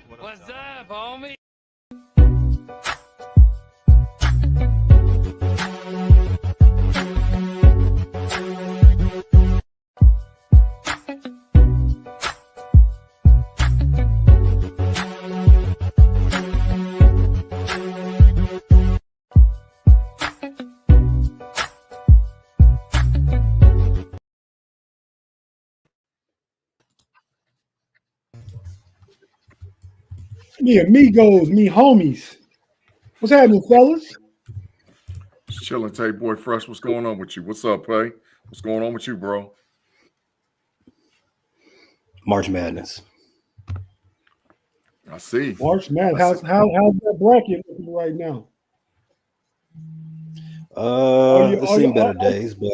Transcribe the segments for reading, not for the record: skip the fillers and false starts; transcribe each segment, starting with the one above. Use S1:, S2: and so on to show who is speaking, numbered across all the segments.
S1: What's up, homie?
S2: Me amigos, me homies. What's happening, fellas?
S3: Just chilling, Tay Boy Fresh. What's going on with you? What's up, Pay? What's going on with you, bro?
S4: March Madness.
S3: I see.
S2: March Madness. How's that bracket looking right now?
S4: There's seen better days, but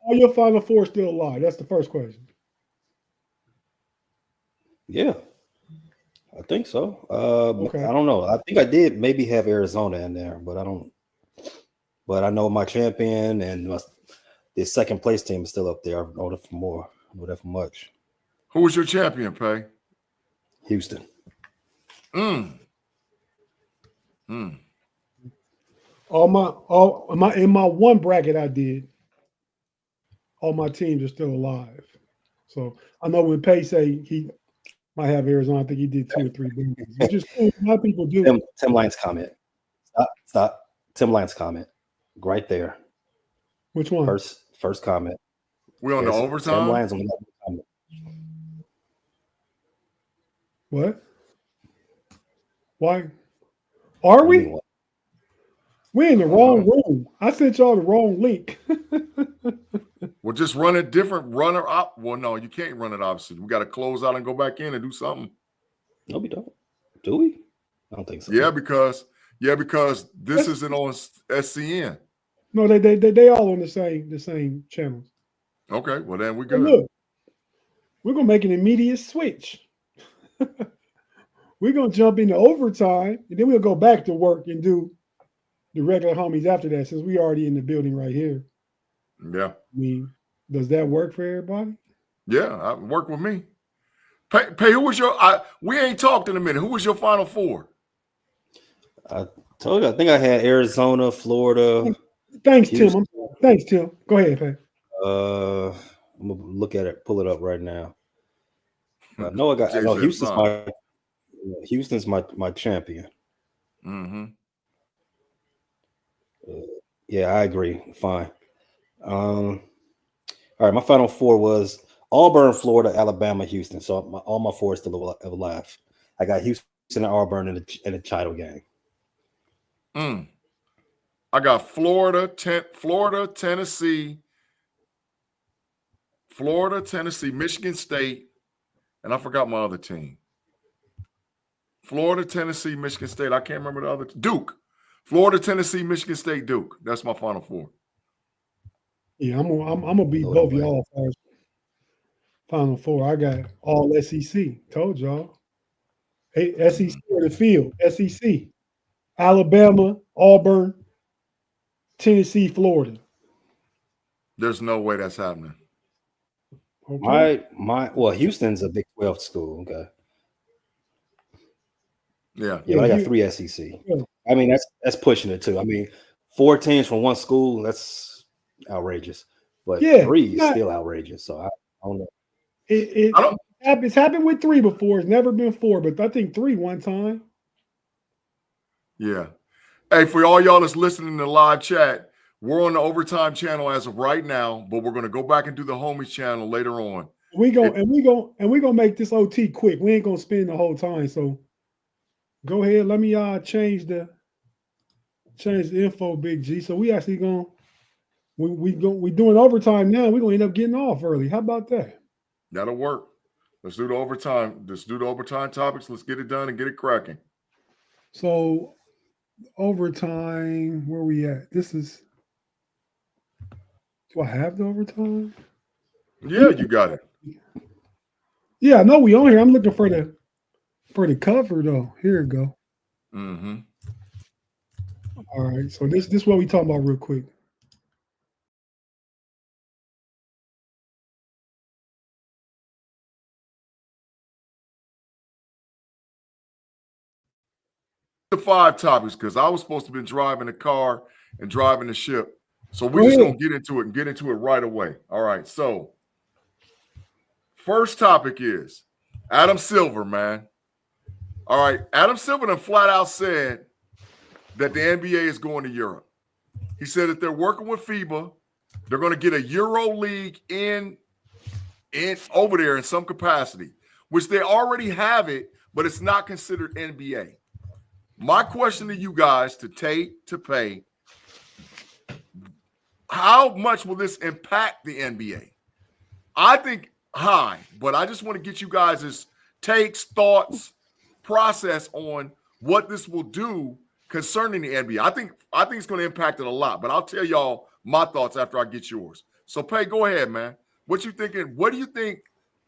S2: are your Final Four still alive? That's the first question.
S4: yeah, I think so.
S2: Okay.
S4: I don't know. I think I did maybe have Arizona in there, but I don't. But I know my champion and the second place team is still up there. I know that for more. I know that for much.
S3: Who was your champion, Pay?
S4: Houston.
S2: In my one bracket I did, all my teams are still alive. So I know when Pay say he might have Arizona, I think he did 2 or 3 games, which is cool. A lot of people do.
S4: Tim Lyons comment. Stop. Tim Lyons comment. Right there.
S2: Which one?
S4: First comment.
S3: We on the overtime?
S4: Tim Lyons on the comment.
S2: What? Why? Are we? We're in the wrong room. I sent y'all the wrong link.
S3: Well, just run it different. Runner up. Well, no, you can't run it opposite. We got to close out and go back in and do something.
S4: No, we don't. Do we? I don't think so.
S3: Yeah, because this isn't on SCN.
S2: No, they all on the same channels.
S3: Okay, well then we good.
S2: Look, we're gonna make an immediate switch. We're gonna jump into overtime, and then we'll go back to work and do the regular homies after that, since we already in the building right here.
S3: Yeah.
S2: I mean, does that work for everybody?
S3: Yeah, work with me. Pay, who was your we ain't talked in a minute. Who was your Final Four?
S4: I told you, I think I had Arizona, Florida.
S2: Thanks, Houston. Tim. Thanks, Tim. Go ahead, Pay.
S4: I'm gonna look at it, pull it up right now. I know Houston's my champion.
S3: Mm-hmm.
S4: Yeah, I agree. Fine. All right, my Final Four was Auburn, Florida, Alabama, Houston. So all my four is still alive. I got Houston and Auburn in the title game.
S3: I got Florida, Tennessee, Michigan State, and I forgot my other team. Florida, Tennessee, Michigan State. I can't remember the other. Duke. Florida, Tennessee, Michigan State, Duke. That's my Final Four.
S2: Yeah, I'm gonna beat both y'all first. Final Four. I got all SEC. Told y'all. Hey, SEC or the field. SEC. Alabama, Auburn, Tennessee, Florida.
S3: There's no way that's happening.
S2: Okay.
S4: Houston's a Big 12 school. Okay.
S3: Yeah,
S4: but I got 3 SEC. Yeah. I mean, that's pushing it too. I mean, 4 teams from one school, that's outrageous. But 3 is still outrageous. So I don't know.
S2: It's happened with 3 before. It's never been 4, but I think 3 one time.
S3: Yeah. Hey, for all y'all that's listening to the live chat, we're on the overtime channel as of right now, but we're going to go back and do the homies channel later on.
S2: We gonna make this OT quick. We ain't gonna spend the whole time. So go ahead. Let me change the info, Big G. So we actually we doing overtime now. We're gonna end up getting off early. How about that?
S3: That'll work. Let's do the overtime. Let's do the overtime topics. Let's get it done and get it cracking.
S2: So overtime, where we at? Do I have the overtime?
S3: Yeah, you got it.
S2: Yeah, I know we on here. I'm looking for the cover though. Here we go.
S3: Mm-hmm.
S2: All right. So this is what we talking about real quick.
S3: the 5 topics because I was supposed to be driving the car and driving the ship. So we're just going to get into it and get into it right away. All right. So first topic is Adam Silver, man. All right. Adam Silver done flat out said that the NBA is going to Europe. He said that they're working with FIBA. They're going to get a Euro League in over there in some capacity, which they already have it, but it's not considered NBA. My question to you guys, to take, to pay, how much will this impact the NBA? I think high, but I just want to get you guys' takes, thoughts, process on what this will do concerning the NBA. I think it's going to impact it a lot, but I'll tell y'all my thoughts after I get yours. So, Pay, go ahead, man. What you thinking? What do you think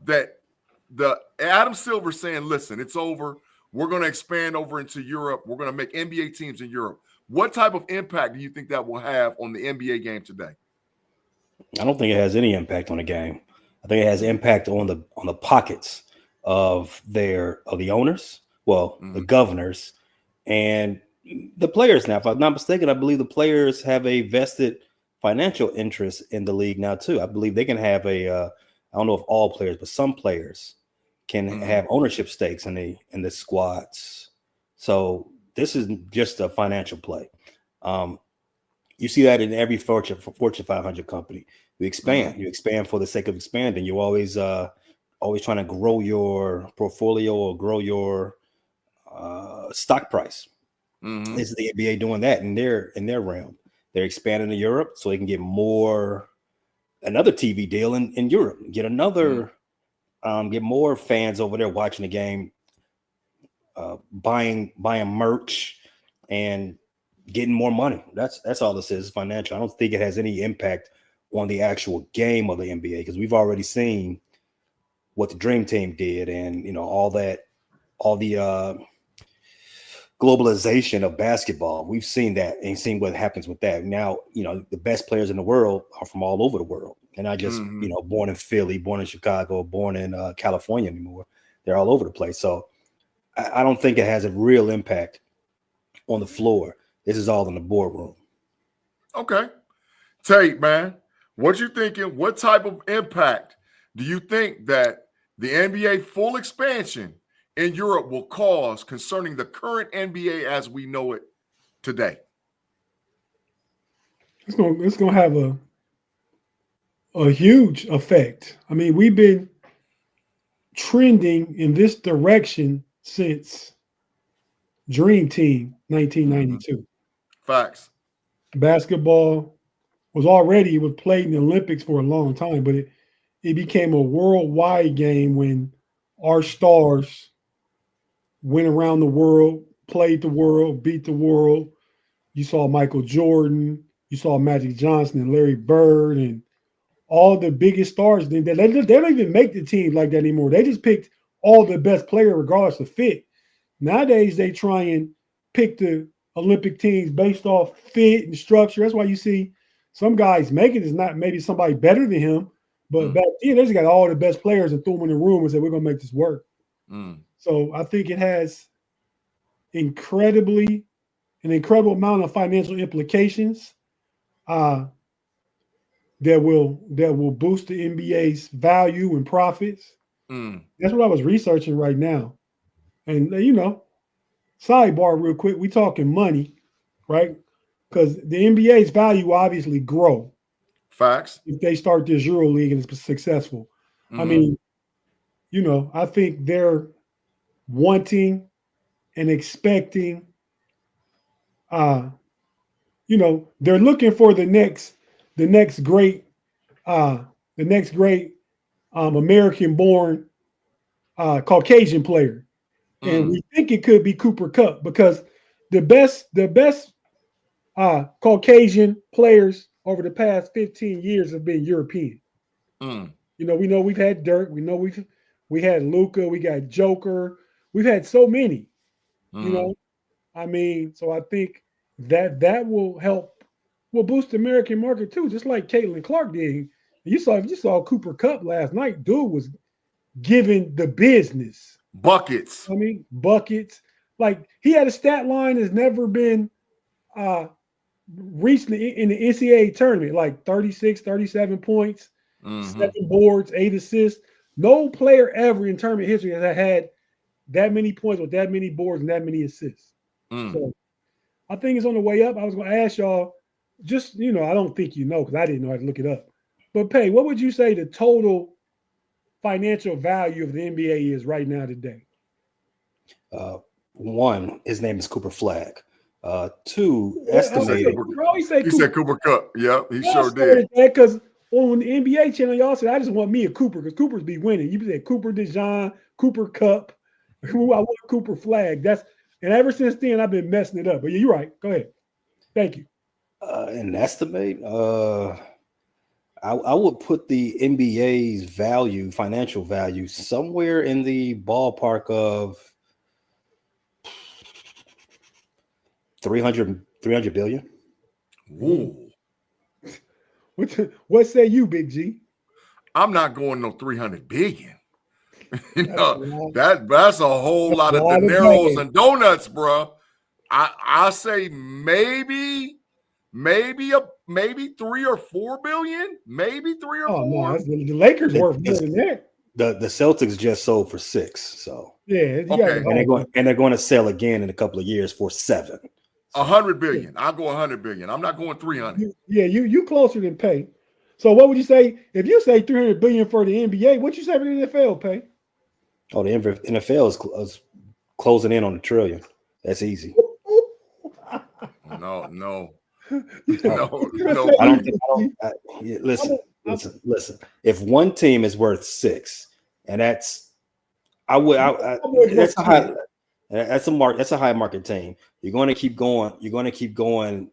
S3: that the Adam Silver saying, listen, it's over. We're going to expand over into Europe. We're going to make NBA teams in Europe. What type of impact do you think that will have on the NBA game today?
S4: I don't think it has any impact on the game. I think it has impact on the pockets of the owners, the governors, and the players. Now, if I'm not mistaken, I believe the players have a vested financial interest in the league now too. I believe they can have I don't know if all players, but some players can have ownership stakes in the squads. So this is just a financial play. You see that in every Fortune 500 company. You expand. You expand for the sake of expanding. You're always trying to grow your portfolio or grow your stock price. This is the NBA doing that in their realm. They're expanding to Europe so they can get another TV deal in Europe. Get get more fans over there watching the game, buying merch and getting more money. That's all this is, financial. I don't think it has any impact on the actual game of the NBA because we've already seen what the Dream Team did and all the globalization of basketball. We've seen that and seen what happens with that. Now, the best players in the world are from all over the world. And not just, born in Philly, born in Chicago, born in California anymore. They're all over the place. So I don't think it has a real impact on the floor. This is all in the boardroom.
S3: Okay. Tate, man, what you thinking? What type of impact do you think that the NBA full expansion in Europe will cause concerning the current NBA as we know it today?
S2: It's gonna have a huge effect. I mean, we've been trending in this direction since Dream Team 1992.
S3: Facts.
S2: Basketball was played in the Olympics for a long time, but it became a worldwide game when our stars went around the world, played the world, beat the world. You saw Michael Jordan, you saw Magic Johnson and Larry Bird and all the biggest stars. They don't even make the teams like that anymore. They just picked all the best player regardless of fit. Nowadays, they try and pick the Olympic teams based off fit and structure. That's why you see some guys make it. It's not maybe somebody better than him, but back then, they just got all the best players and threw them in the room and said, we're going to make this work. So I think it has an incredible amount of financial implications that will boost the NBA's value and profits. That's what I was researching right now. And, sidebar real quick, we talking money, right? Because the NBA's value will obviously grow.
S3: Facts.
S2: If they start this Euro League and it's successful. I mean, I think they're wanting and expecting, they're looking for the next great American-born Caucasian player. And we think it could be Cooper Kupp because the best Caucasian players over the past 15 years have been European. We know we've had Dirk. We know we had Luka. We got Joker. We've had so many. So I think that will boost the American market too, just like Caitlin Clark did. If you saw Cooper Kupp last night, dude was giving the business.
S3: Buckets.
S2: Buckets. Like he had a stat line that's never been reached in the NCAA tournament, like 36, 37 points, 7 boards, 8 assists. No player ever in tournament history has had that many points with that many boards and that many assists. So I think it's on the way up. I was going to ask y'all, just, I don't think you know because I didn't know how to look it up. But, Pay, what would you say the total financial value of the NBA is right now today?
S4: One, his name is Cooper Flagg. Two,
S3: estimated. He said Cooper Cup. Yeah, he sure did.
S2: Because on the NBA channel, y'all said, I just want me a Cooper because Cooper's be winning. You said Cooper DeJean, Cooper Cup. I want Cooper Flagg. And ever since then, I've been messing it up. But yeah, you're right. Go ahead. Thank you.
S4: An estimate, I would put the NBA's value, financial value, somewhere in the ballpark of 300 billion.
S3: Ooh.
S2: What say you, Big G?
S3: I'm not going no 300 billion. That's a whole lot of dineros and donuts, bro. I say maybe 3 or 4 billion, maybe 3 or 4.
S2: No, the Lakers worth more than that.
S4: The Celtics just sold for 6, so
S2: yeah,
S3: okay.
S4: And they're going to sell again in a couple of years for 7.
S3: 100 billion. I'll go 100 billion. I'm not going 300.
S2: You closer than Pay. So what would you say if you say 300 billion for the NBA? What you say for the NFL, Pay?
S4: Oh, the NFL is closing in on $1 trillion. That's easy.
S3: No.
S4: Listen. If one team is worth 6, and that's a high market team. You're going to keep going.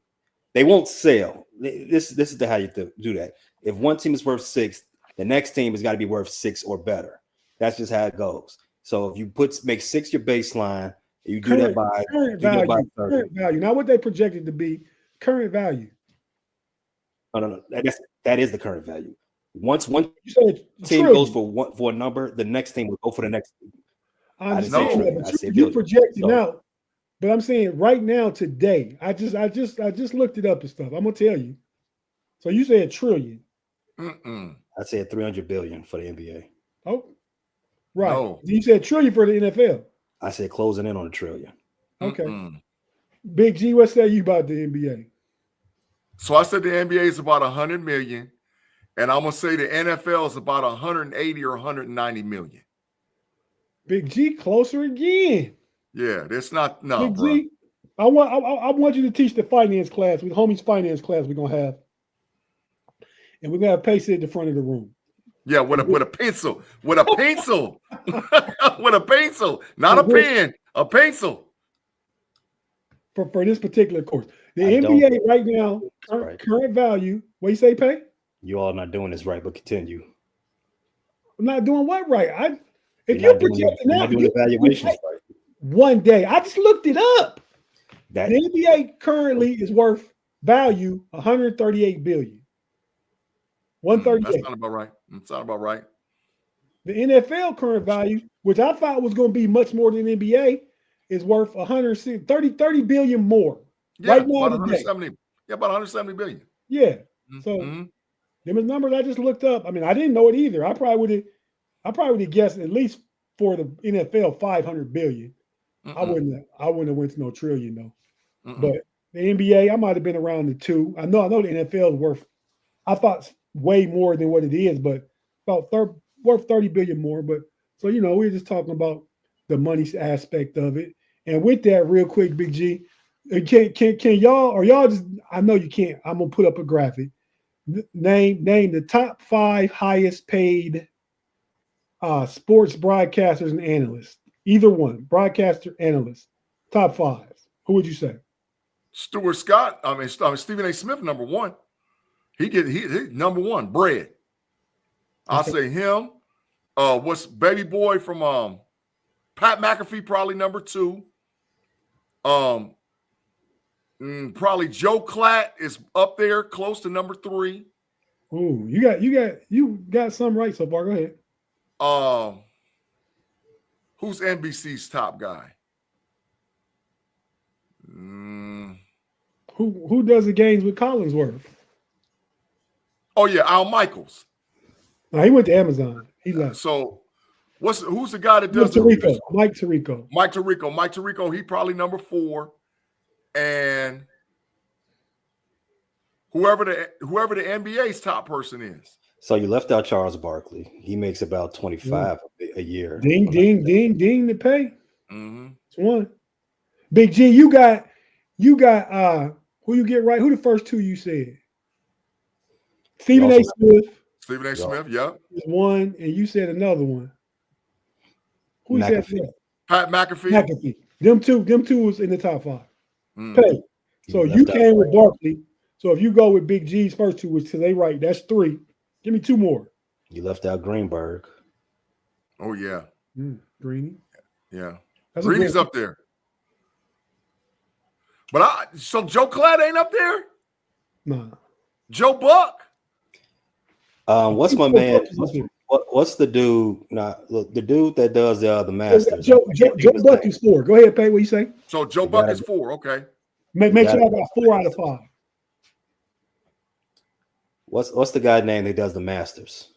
S4: They won't sell. This is how you do that. If one team is worth 6, the next team has got to be worth 6 or better. That's just how it goes. So if you make 6 your baseline, you do that by current
S2: value. Not what they projected to be. Current value.
S4: No. That is the current value. Once one team goes for a number, the next team will go for the next.
S2: I understand that, you projecting out. But I'm saying right now, today, I just looked it up and stuff. I'm gonna tell you. So you said $1 trillion.
S4: I said 300 billion for the NBA.
S2: Oh, right.
S3: No.
S2: You said $1 trillion for the NFL.
S4: I said closing in on $1 trillion.
S2: Okay. Big G, what say you about the NBA?
S3: So I said the NBA is about 100 million, and I'm gonna say the NFL is about 180 or 190 million.
S2: Big G, closer again.
S3: Yeah, that's not
S2: Big
S3: bro.
S2: G, I want you to teach the finance class with homies finance class we're gonna have. And we're gonna have Pace at the front of the room.
S3: Yeah, with a pencil. With a pencil. With a pencil. Not a pen, a pencil.
S2: For this particular course. The NBA right now, current value. What you say, Pay?
S4: You all not doing this right, but continue.
S2: I'm not doing what right? If you project now,
S4: doing evaluations right.
S2: One day, I just looked it up. The NBA currently is worth value 138 billion. 138.
S3: That's not about right. That's not about right.
S2: The NFL current value, which I thought was going to be much more than NBA, is worth 30 billion more.
S3: Yeah,
S2: right now
S3: about 170. Yeah, about 170 billion.
S2: Yeah. So them numbers I just looked up. I mean, I didn't know it either. I probably would have guessed at least for the NFL 500 billion. I wouldn't have went to no trillion though. But the NBA, I might have been around the 2. I know the NFL is worth, I thought way more than what it is, but about worth 30 billion more. But so we're just talking about the money aspect of it. And with that, real quick, Big G, can y'all, or y'all just, I know you can't, I'm gonna put up a graphic. Name the top 5 highest paid sports broadcasters and analysts. Either one, broadcaster, analyst, top 5. Who would you say?
S3: Stuart Scott. I mean Stephen A. Smith, number 1. He number 1, bread. I'll say him. What's baby boy from Pat McAfee, probably number 2. Probably Joe Klatt is up there, close to number 3.
S2: Ooh, you got some right so far. Go ahead.
S3: Who's NBC's top guy?
S2: Who does the games with Collinsworth?
S3: Oh yeah, Al Michaels.
S2: No, he went to Amazon. He left.
S3: So who's the guy that does
S2: Tirico? Mike Tirico.
S3: Mike Tirico. He probably number 4, and whoever the NBA's top person is.
S4: So you left out Charles Barkley. He makes about 25 a year.
S2: Ding to pay.
S3: Mm-hmm.
S2: It's one. Big G, you got who you get right? Who the first 2 you said? Stephen A. Smith.
S3: Stephen A. Smith, yeah.
S2: One, and you said another one. Who said that?
S3: Pat McAfee.
S2: Them two was in the top 5. Pay. So you came with Barkley. So if you go with Big G's first 2, which they right, that's 3. Give me 2 more.
S4: You left out Greenberg.
S3: Oh yeah.
S2: Greeny.
S3: Yeah. Greeny's up there. But so Joe Klatt ain't up there?
S2: Nah.
S3: Joe Buck?
S4: What's my man? What's the dude? Look, the dude that does the Masters.
S2: Joe Buck is 4. Go ahead, Pay. What you say?
S3: So Joe Buck is 4. Okay.
S2: Make sure I got 4 out of 5.
S4: What's the guy name that does the Masters?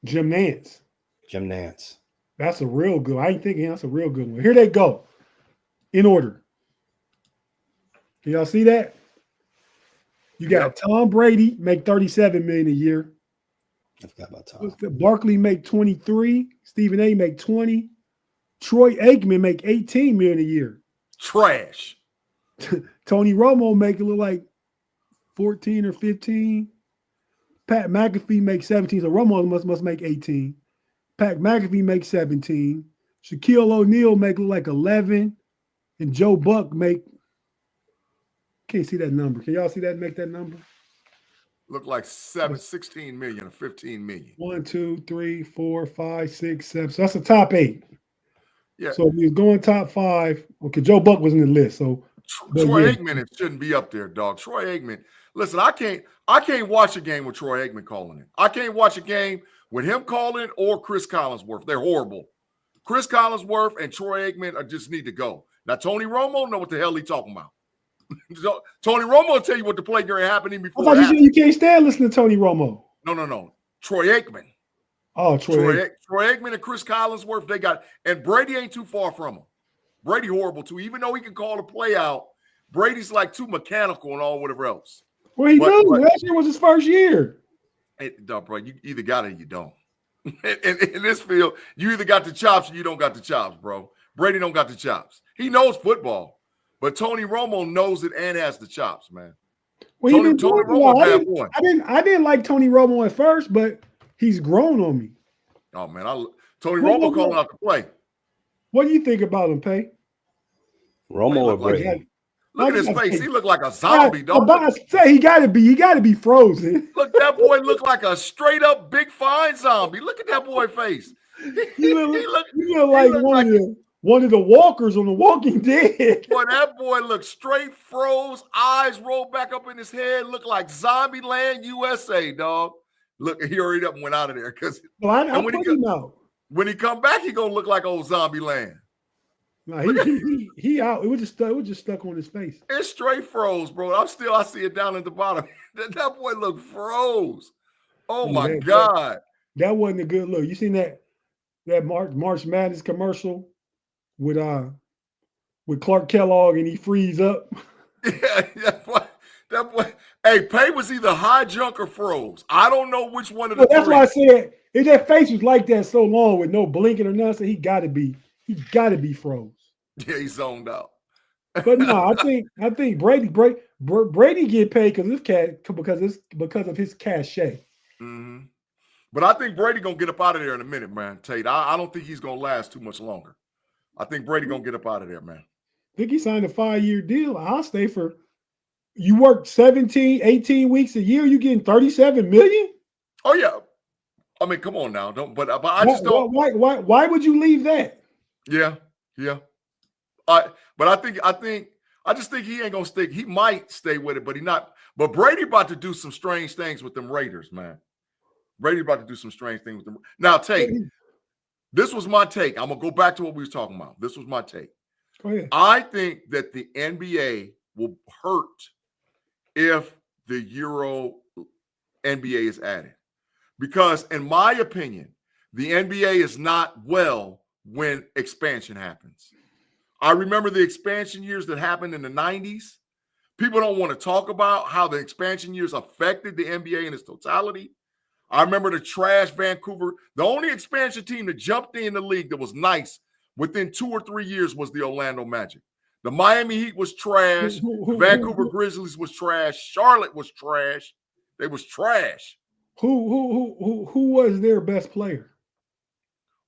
S2: Jim Nance.
S4: Jim Nance.
S2: That's a real good. I ain't thinking that's a real good one. Here they go, in order. Can y'all see that? You got Tom Brady make $37 million a year.
S4: I forgot about Tom.
S2: Barkley make 23. Stephen A. make 20. Troy Aikman make $18 million a year.
S3: Trash.
S2: Tony Romo make it look like 14 or 15. Pat McAfee makes 17. So Romo must make 18. Pat McAfee makes 17. Shaquille O'Neal make look like 11. And Joe Buck make, can't see that number. Can y'all see that? Make that number?
S3: Look like 16 million or 15 million.
S2: 1, 2, 3, 4, 5, 6, 7. So that's the top 8.
S3: Yeah.
S2: So if you're going top 5, okay, Joe Buck was in the list. So
S3: Troy Aikman shouldn't be up there, dog. Troy Aikman. Listen, I can't watch a game with Troy Aikman calling it. I can't watch a game with him calling or Chris Collinsworth. They're horrible. Chris Collinsworth and Troy Aikman just need to go. Now, Tony Romo know what the hell he's talking about. Tony Romo will tell you what the play during happening before.
S2: I thought you can't stand listening to Tony Romo.
S3: No. Troy Aikman.
S2: Oh, Troy
S3: Aikman and Chris Collinsworth, they got, and Brady ain't too far from him. Brady horrible too. Even though he can call a play out, Brady's like too mechanical and all whatever else.
S2: Well, he knew. Last year was his first year.
S3: Bro, you either got it or you don't. In this field, you either got the chops or you don't got the chops, bro. Brady don't got the chops. He knows football, but Tony Romo knows it and has the chops, man.
S2: Well, Tony Romo, I didn't like Tony Romo at first, but he's grown on me.
S3: Oh man, Tony Romo calling out the play.
S2: What do you think about him, Pay?
S4: Romo or Brady?
S3: Look at his face. He looked like a zombie, dog.
S2: He gotta be frozen.
S3: Look, that boy looked like a straight up big fine zombie. Look at that boy face.
S2: He look like one of the walkers on The Walking Dead.
S3: Boy, that boy looked straight froze, eyes rolled back up in his head, looked like Zombie Land USA, dog. Look, he hurried up and went out of there because when he come back, he gonna look like old Zombie Land.
S2: No, he out. It was just stuck on his face.
S3: It's straight froze, bro. I see it down at the bottom. That boy looked froze. Oh my God.
S2: That wasn't a good look. You seen that March Madness commercial with Clark Kellogg and he freeze up?
S3: Yeah, that boy. Hey, Pay was either high junk or froze. I don't know which one of the
S2: That's why I said if that face was like that so long with no blinking or nothing, he gotta be froze.
S3: Yeah, he zoned out.
S2: But no, I think Brady get paid because of his cachet.
S3: Mm-hmm. But I think Brady gonna get up out of there in a minute, man. Tate, I don't think he's gonna last too much longer. I think Brady gonna get up out of there, man.
S2: I think he signed a 5-year deal. I'll stay for. You work 17, 18 weeks a year. You getting $37 million?
S3: Oh yeah. I mean, come on now. But I just don't.
S2: Why would you leave that?
S3: Yeah. But I just think he ain't gonna stick. He might stay with it, but he not. But Brady about to do some strange things with them Raiders, man. Brady about to do some strange things with them. Now, Tate, this was my take. I'm gonna go back to what we was talking about. This was my take.
S2: Go ahead.
S3: I think that the NBA will hurt if the Euro NBA is added. Because in my opinion, the NBA is not well when expansion happens. I remember the expansion years that happened in the 90s. People don't want to talk about how the expansion years affected the NBA in its totality. I remember the trash Vancouver. The only expansion team that jumped in the league that was nice within 2 or 3 years was the Orlando Magic. The Miami Heat was trash. The Vancouver Grizzlies was trash. Charlotte was trash. They was trash.
S2: Who was their best player?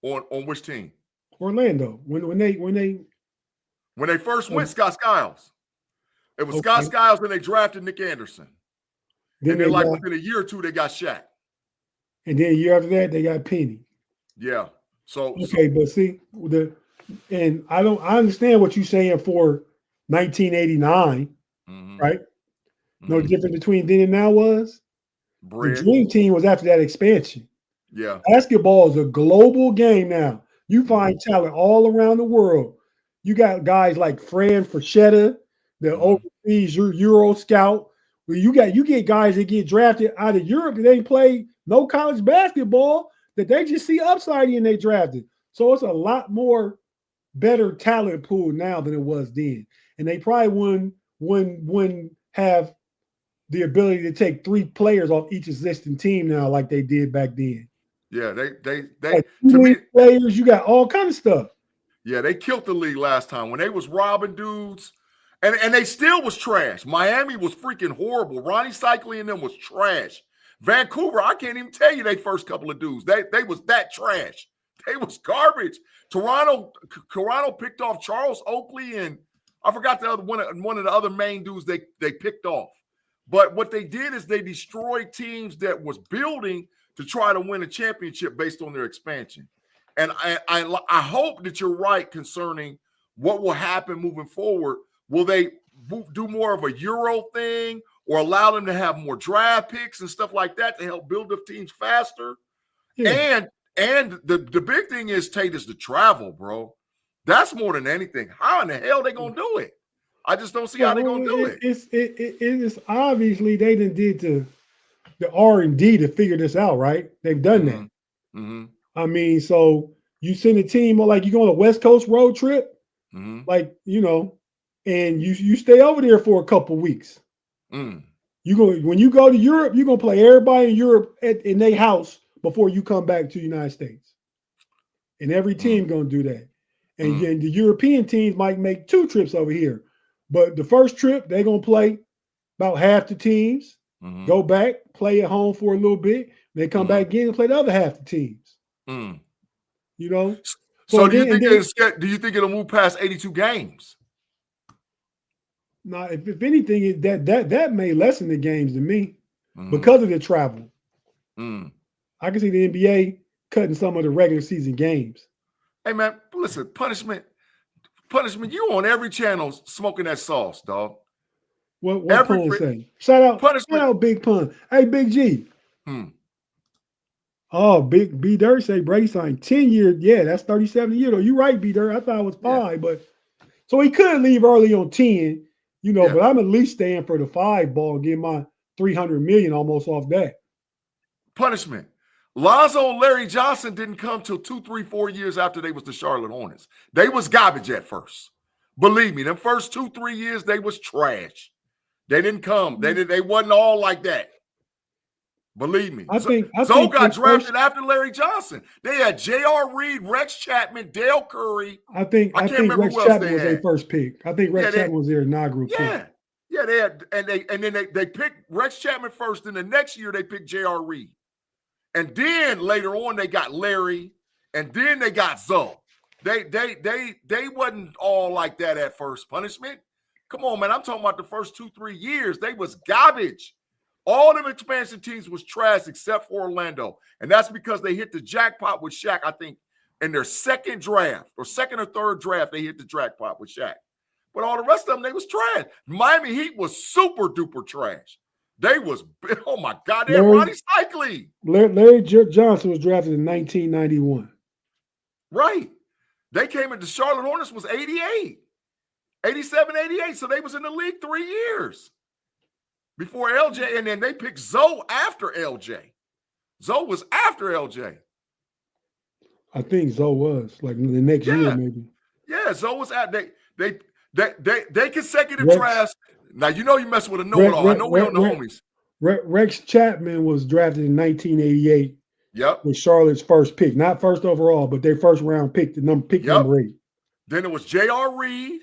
S3: On which team?
S2: Orlando. When
S3: they first went, Scott Skiles. It was Scott Skiles when they drafted Nick Anderson. Then within a year or two, they got Shaq.
S2: And then a year after that, they got Penny.
S3: Yeah.
S2: But see, and I understand what you're saying for 1989, right? No difference between then and now was the Dream Team was after that expansion.
S3: Yeah.
S2: Basketball is a global game now. You find talent all around the world. You got guys like Fran Frechetta, the overseas Euro scout. Where you get guys that get drafted out of Europe that ain't played no college basketball that they just see upside in they drafted. So it's a lot more better talent pool now than it was then. And they probably wouldn't have the ability to take 3 players off each existing team now like they did back then.
S3: Yeah, they
S2: like to me, players, you got all kind of stuff.
S3: Yeah, they killed the league last time when they was robbing dudes. And they still was trash. Miami was freaking horrible. Ronnie Cycli and them was trash. Vancouver, I can't even tell you they first couple of dudes. They was that trash. They was garbage. Toronto picked off Charles Oakley and I forgot the other one of the other main dudes they picked off. But what they did is they destroyed teams that was building to try to win a championship based on their expansion. And I hope that you're right concerning what will happen moving forward. Will they do more of a Euro thing or allow them to have more draft picks and stuff like that to help build up teams faster? Yeah. And the big thing is, Tate, is the travel, bro. That's more than anything. How in the hell they gonna do it? I just don't see how they're gonna do it.
S2: It's obviously they did the R&D to figure this out, right? They've done that. I mean, so you send a team like you go on a West Coast road trip, like and you stay over there for a couple weeks. When you go to Europe, you're gonna play everybody in Europe in their house before you come back to the United States. And every team gonna do that. And the European teams might make 2 trips over here. But the first trip, they're gonna play about half the teams, go back, play at home for a little bit, they come back again and play the other half the teams.
S3: So do you think it'll move past 82 games?
S2: Now, if anything, that may lessen the games to me because of the travel. I can see the NBA cutting some of the regular season games.
S3: Hey man, listen, punishment. You on every channel smoking that sauce, dog.
S2: What Pun say? Shout out Big Pun. Hey, Big G. Oh, Big B Dirt say Brady signed 10 years. Yeah, that's 37 years though. You right, B Dirt. I thought it was 5, but so he could leave early on 10. But I'm at least staying for the 5 ball and get my $300 million almost off that.
S3: Punishment. Lonzo and Larry Johnson didn't come till 2, 3, 4 years after they was the Charlotte Hornets. They was garbage at first. Believe me, them first 2, 3 years, they was trash. They didn't come. They wasn't all like that. Believe me. Zoe got drafted after Larry Johnson. They had J.R. Reed, Rex Chapman, Dale Curry.
S2: I think Rex Chapman was their first pick. I think Rex Chapman was their inaugural pick.
S3: Yeah, they had, and then they picked Rex Chapman first. And the next year they picked J.R. Reed. And then later on they got Larry, and then they got Zoe. They wasn't all like that at first. Punishment. Come on, man. I'm talking about the first 2, 3 years. They was garbage. All them expansion teams was trash except for Orlando. And that's because they hit the jackpot with Shaq, I think, in their second draft or second or third draft, they hit the jackpot with Shaq. But all the rest of them, they was trash. Miami Heat was super duper trash. They was, oh my God, they had Ronnie Cycli.
S2: Larry Johnson was drafted in 1991.
S3: Right. They came into Charlotte Hornets was 88. 87, 88. So they was in the league 3 years before LJ. And then they picked Zoe after LJ. Zoe was after LJ.
S2: I think Zoe was like the next year, maybe.
S3: Yeah, Zoe was at they consecutive drafts. Now you know you mess with a know-it-all. I know we on the homies.
S2: Rex Chapman was drafted in 1988.
S3: Yep.
S2: With Charlotte's first pick, not first overall, but their first round pick, number 8.
S3: Then it was J.R. Reed.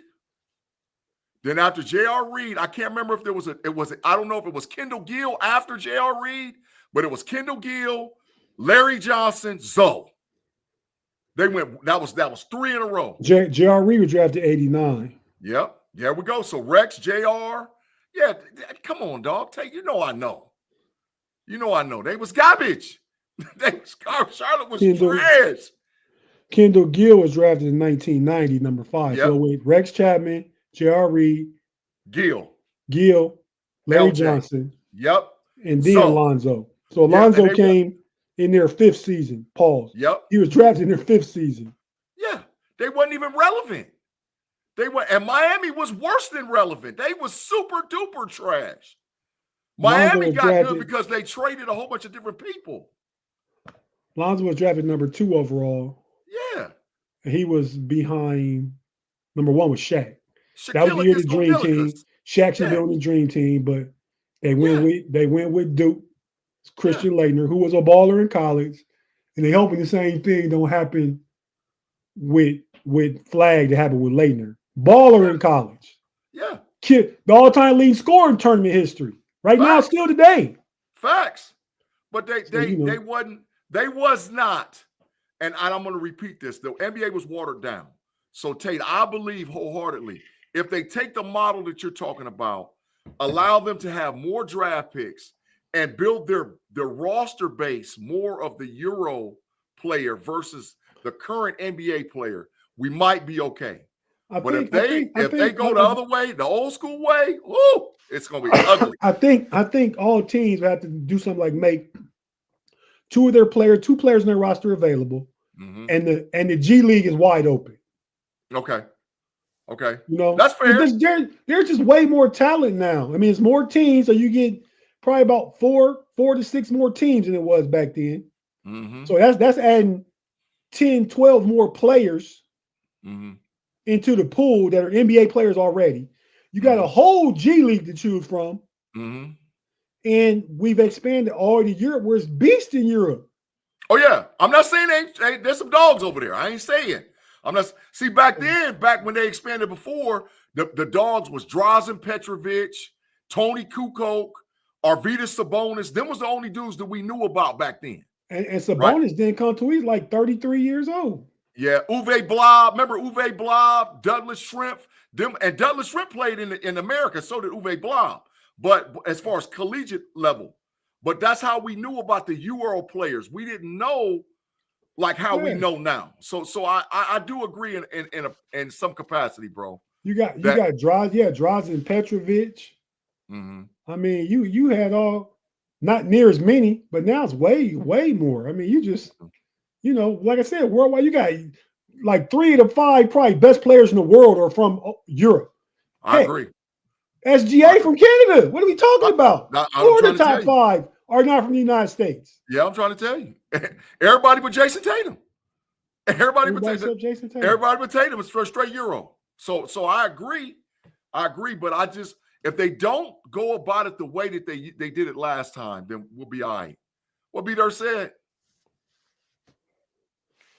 S3: Then after J.R. Reed, I can't remember if I don't know if it was Kendall Gill after J.R. Reed, but it was Kendall Gill, Larry Johnson, Zoe. They went, that was 3 in a row.
S2: J.R. Reed was drafted 89.
S3: Yep. There we go. So Rex, J.R. Yeah, come on, dog. You know I know. They was garbage. Charlotte was trash.
S2: Kendall Gill was drafted in 1990, number 5.
S3: Yep.
S2: So with Rex Chapman, J.R. Reed,
S3: Gill,
S2: Larry
S3: LJ.
S2: Johnson.
S3: Yep.
S2: And then Alonzo. So Alonzo came in their 5th season. Pause.
S3: Yep.
S2: He was drafted in their 5th season.
S3: Yeah. They wasn't even relevant. And Miami was worse than relevant. They was super duper trash. Miami got good because they traded a whole bunch of different people.
S2: Lonzo was drafted number 2 overall.
S3: Yeah.
S2: And he was behind number 1 was Shaq. That was the year of the dream team. Shaq should be on the dream team, but they went with Duke, Christian Laettner, who was a baller in college, and they hoping the same thing don't happen with Flag that happened with Laettner. Baller in college.
S3: Yeah.
S2: The all-time leading scorer in tournament history. Right now, still today.
S3: Facts. But they was not, and I'm going to repeat this, the NBA was watered down. So, Tate, I believe wholeheartedly, if they take the model that you're talking about, allow them to have more draft picks and build their roster base more of the Euro player versus the current NBA player, we might be okay. If they go the other way, the old school way, it's going to be ugly.
S2: I think all teams have to do something like make two players in their roster available, and the G League is wide open.
S3: Okay.
S2: That's fair. There's just way more talent now. I mean, it's more teams, so you get probably about four to 6 more teams than it was back then. So that's adding 10, 12 more players into the pool that are NBA players already. You got a whole G League to choose from. And we've expanded all to Europe, where it's beast in Europe.
S3: Oh, yeah. I'm not saying there's some dogs over there. I ain't saying. Back when they expanded before, the dogs was Drazen Petrovic, Tony Kukoc, Arvydas Sabonis. Them was the only dudes that we knew about back then.
S2: And Sabonis didn't come till he's like 33 years old.
S3: Yeah, Uwe Blob. Remember Uwe Blob, Douglas Shrimp. And Douglas Shrimp played in America. So did Uwe Blob. But as far as collegiate level, but that's how we knew about the Euro players. We didn't know like how we know now. So I do agree in some capacity, bro. You got
S2: Drazen Petrovic. I mean, you had all not near as many, but now it's way more. I mean, you just like I said, worldwide, you got like 3 of the 5 probably best players in the world are from Europe.
S3: I agree.
S2: SGA from Canada. What are we talking about? 4 of the top 5 are not from the United States.
S3: Yeah, I'm trying to tell you. Everybody but Jason Tatum. Everybody but Tatum is for straight Euro. So I agree. But if they don't go about it the way that they did it last time, then we'll be all right. What B-Dirt said?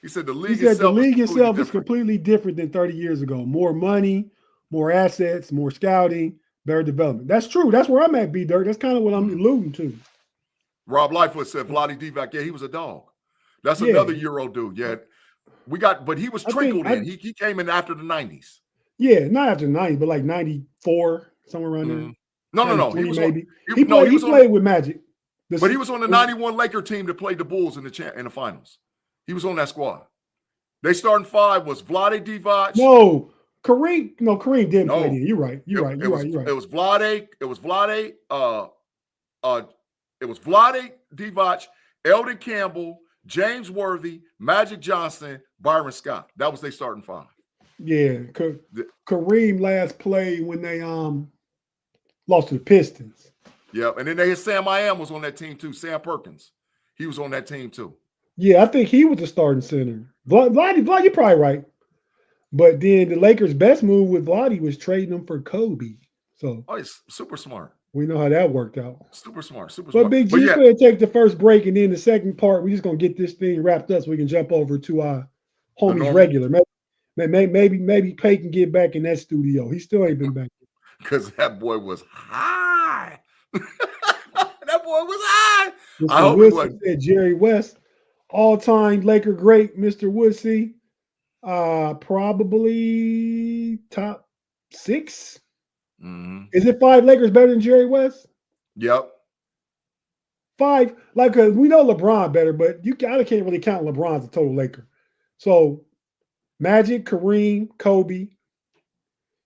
S3: He said the league itself
S2: is completely different than 30 years ago. More money, more assets, more scouting, better development. That's true. That's where I'm at, B-Dirt. That's kind of what I'm alluding to.
S3: Rob Lightfoot said Vlade Divac. Yeah, he was a dog. That's another Euro dude. Yeah, but he was trickled in. He came in after the 90s.
S2: Yeah, not after the 90s, but like 94, somewhere around there.
S3: No.
S2: He played with Magic.
S3: But he was on the 91 Laker team that played the Bulls in the finals. He was on that squad. They starting 5 was Vlade Divac.
S2: Kareem didn't play then. You're right.
S3: It was Vlade Divac, Eldon Campbell, James Worthy, Magic Johnson, Byron Scott. That was their starting 5.
S2: Yeah, Kareem last played when they lost to the Pistons.
S3: Yep, and then they had Sam I Am was on that team too. Sam Perkins, he was on that team too.
S2: Yeah, I think he was the starting center. Vlad, you're probably right. But then the Lakers' best move with Vladi was trading him for Kobe. So
S3: he's super smart.
S2: We know how that worked out.
S3: Super smart.
S2: But Big G, go ahead, take the first break, and then the second part, we're just gonna get this thing wrapped up so we can jump over to our homies regular. Maybe Pay can get back in that studio. He still ain't been back.
S3: Because that boy was high. That boy was high.
S2: Mr.
S3: I hope
S2: Woodsey said Jerry West, all-time Laker great, Mr. Woodsey. Probably top 6.
S3: Mm-hmm.
S2: Is it 5 Lakers better than Jerry West?
S3: Yep.
S2: 5, like we know LeBron better, but I can't really count LeBron as a total Laker. So Magic, Kareem, Kobe.